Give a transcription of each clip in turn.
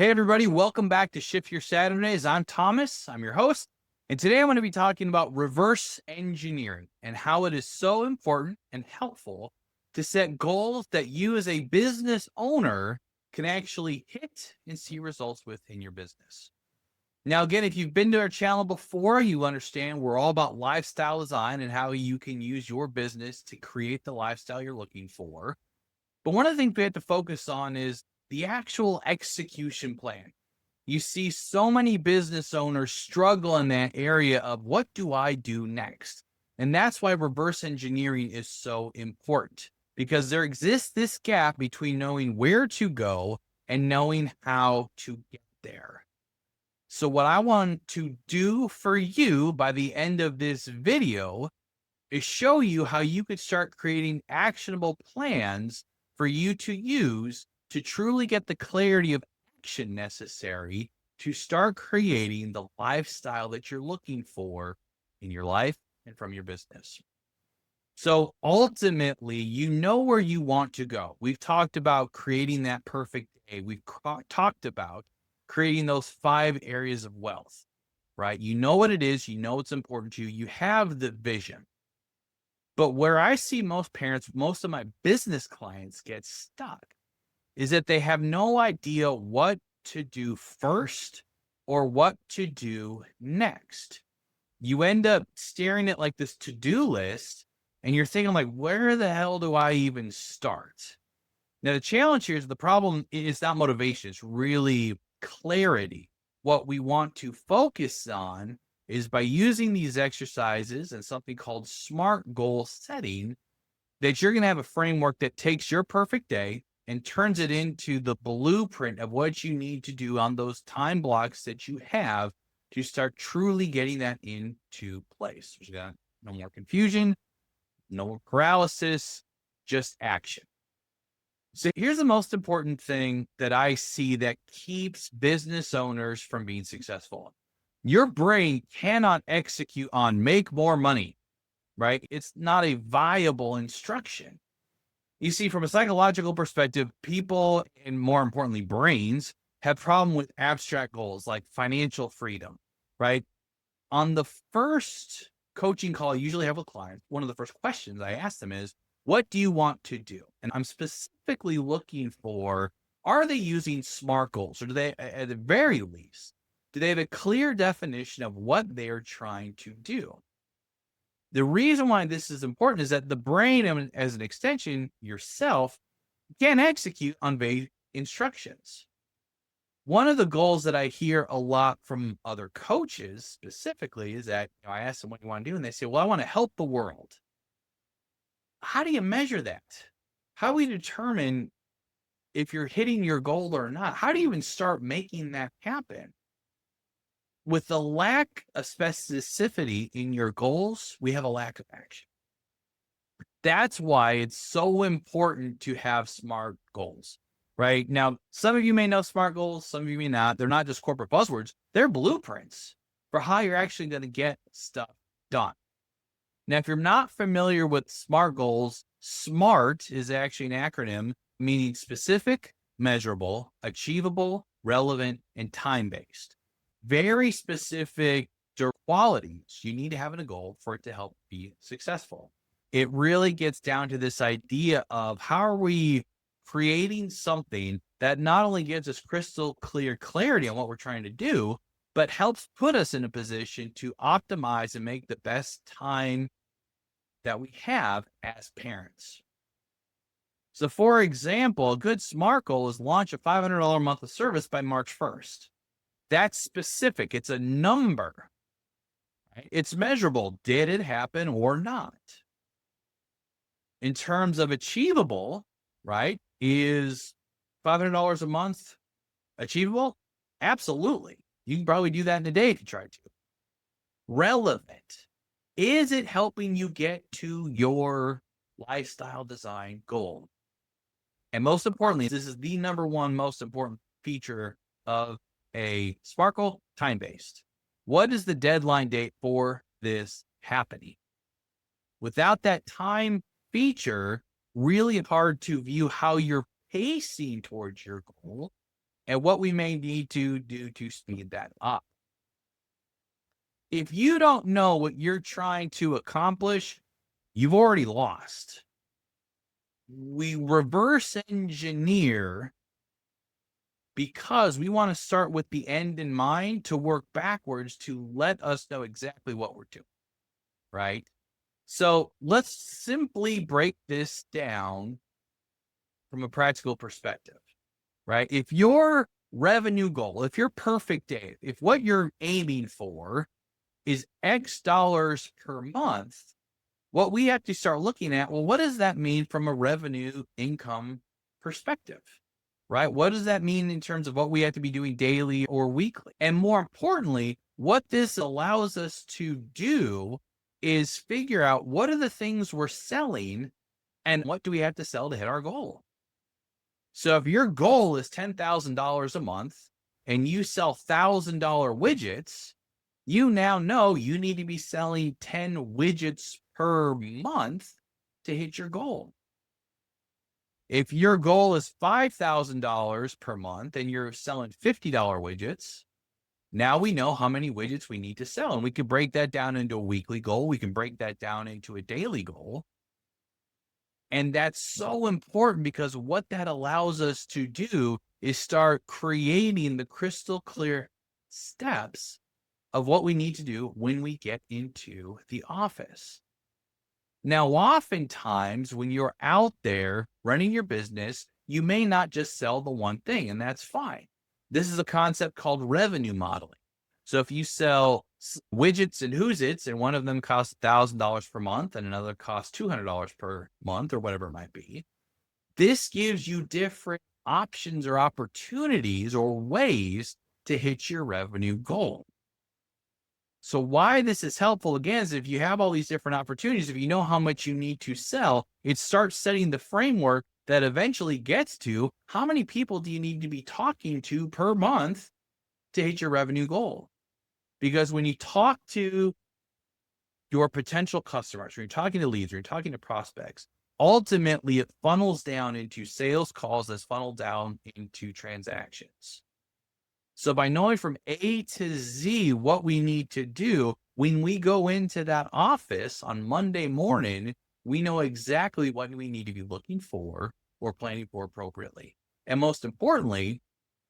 Hey, everybody, welcome back to Shift Your Saturdays. I'm Thomas, I'm your host, and today I'm going to be talking about reverse engineering and how it is so important and helpful to set goals that you as a business owner can actually hit and see results within your business. Now, again, if you've been to our channel before, you understand we're all about lifestyle design and how you can use your business to create the lifestyle you're looking for. But one of the things we have to focus on is the actual execution plan. You see so many business owners struggle in that area of what do I do next? And that's why reverse engineering is so important because there exists this gap between knowing where to go and knowing how to get there. So what I want to do for you by the end of this video is show you how you could start creating actionable plans for you to use to truly get the clarity of action necessary to start creating the lifestyle that you're looking for in your life and from your business. So ultimately, you know where you want to go. We've talked about creating that perfect day. We've talked about creating those 5 areas of wealth, right? You know what it is, you know it's important to you, you have the vision. But where I see most parents, most of my business clients get stuck is that they have no idea what to do first or what to do next. You end up staring at like this to-do list and you're thinking like, where the hell do I even start? Now, the challenge here is the problem is not motivation. It's really clarity. What we want to focus on is by using these exercises and something called SMART goal setting, that you're going to have a framework that takes your perfect day and turns it into the blueprint of what you need to do on those time blocks that you have to start truly getting that into place. There's got no more confusion, no more paralysis, just action. So here's the most important thing that I see that keeps business owners from being successful. Your brain cannot execute on make more money, right? It's not a viable instruction. You see, from a psychological perspective, people and more importantly, brains have problem with abstract goals like financial freedom, right? On the first coaching call I usually have with clients, one of the first questions I ask them is, what do you want to do? And I'm specifically looking for, are they using SMART goals? Or do they, at the very least, do they have a clear definition of what they're trying to do? The reason why this is important is that the brain, as an extension, yourself, can execute on vague instructions. One of the goals that I hear a lot from other coaches specifically is that I ask them what you want to do, and they say, well, I want to help the world. How do you measure that? How do we determine if you're hitting your goal or not? How do you even start making that happen? With the lack of specificity in your goals, we have a lack of action. That's why it's so important to have SMART goals, right? Now, some of you may know SMART goals, some of you may not. They're not just corporate buzzwords, they're blueprints for how you're actually going to get stuff done. Now, if you're not familiar with SMART goals, SMART is actually an acronym meaning specific, measurable, achievable, relevant, and time-based. Very specific qualities you need to have in a goal for it to help be successful. It really gets down to this idea of how are we creating something that not only gives us crystal clear clarity on what we're trying to do, but helps put us in a position to optimize and make the best time that we have as parents. So for example, a good SMART goal is launch a $500 a month of service by March 1st. That's specific. It's a number, right? It's measurable. Did it happen or not? In terms of achievable, right? Is $500 a month achievable? Absolutely. You can probably do that in a day if you try to. Relevant. Is it helping you get to your lifestyle design goal? And most importantly, this is the number one most important feature of a SMART goal, time-based. What is the deadline date for this happening? Without that time feature, really hard to view how you're pacing towards your goal and what we may need to do to speed that up. If you don't know what you're trying to accomplish, you've already lost. We reverse engineer because we want to start with the end in mind to work backwards to let us know exactly what we're doing, right? So let's simply break this down from a practical perspective, right? If your revenue goal, if your perfect day, if what you're aiming for is X dollars per month, what we have to start looking at, well, what does that mean from a revenue income perspective, right? What does that mean in terms of what we have to be doing daily or weekly? And more importantly, what this allows us to do is figure out what are the things we're selling and what do we have to sell to hit our goal. So if your goal is $10,000 a month and you sell $1,000 widgets, you now know you need to be selling 10 widgets per month to hit your goal. If your goal is $5,000 per month and you're selling $50 widgets, now we know how many widgets we need to sell. And we can break that down into a weekly goal. We can break that down into a daily goal. And that's so important because what that allows us to do is start creating the crystal clear steps of what we need to do when we get into the office. Now, oftentimes when you're out there running your business, you may not just sell the one thing, and that's fine. This is a concept called revenue modeling. So if you sell widgets and who's its, and one of them costs $1,000 per month and another costs $200 per month or whatever it might be, this gives you different options or opportunities or ways to hit your revenue goal. So why this is helpful, again, is if you have all these different opportunities, if you know how much you need to sell, it starts setting the framework that eventually gets to how many people do you need to be talking to per month to hit your revenue goal. Because when you talk to your potential customers, when you're talking to leads, when you're talking to prospects, ultimately it funnels down into sales calls that's funneled down into transactions. So by knowing from A to Z what we need to do, when we go into that office on Monday morning, we know exactly what we need to be looking for or planning for appropriately. And most importantly,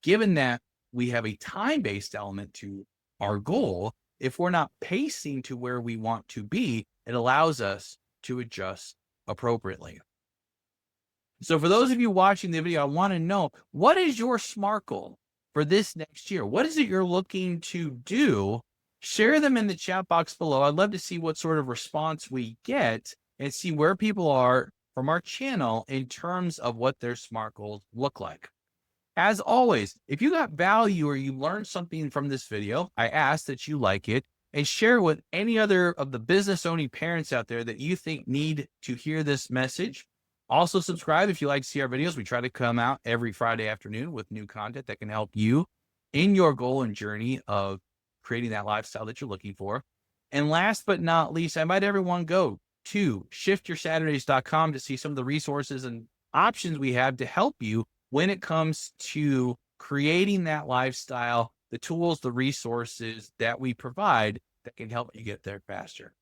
given that we have a time-based element to our goal, if we're not pacing to where we want to be, it allows us to adjust appropriately. So for those of you watching the video, I want to know, what is your SMART goal for this next year? What is it you're looking to do? Share them in the chat box below. I'd love to see what sort of response we get and see where people are from our channel in terms of what their SMART goals look like. As always, if you got value or you learned something from this video, I ask that you like it and share with any other of the business owning parents out there that you think need to hear this message. Also subscribe if you like to see our videos. We try to come out every Friday afternoon with new content that can help you in your goal and journey of creating that lifestyle that you're looking for. And last but not least, I invite everyone go to shiftyoursaturdays.com to see some of the resources and options we have to help you when it comes to creating that lifestyle, the tools, the resources that we provide that can help you get there faster.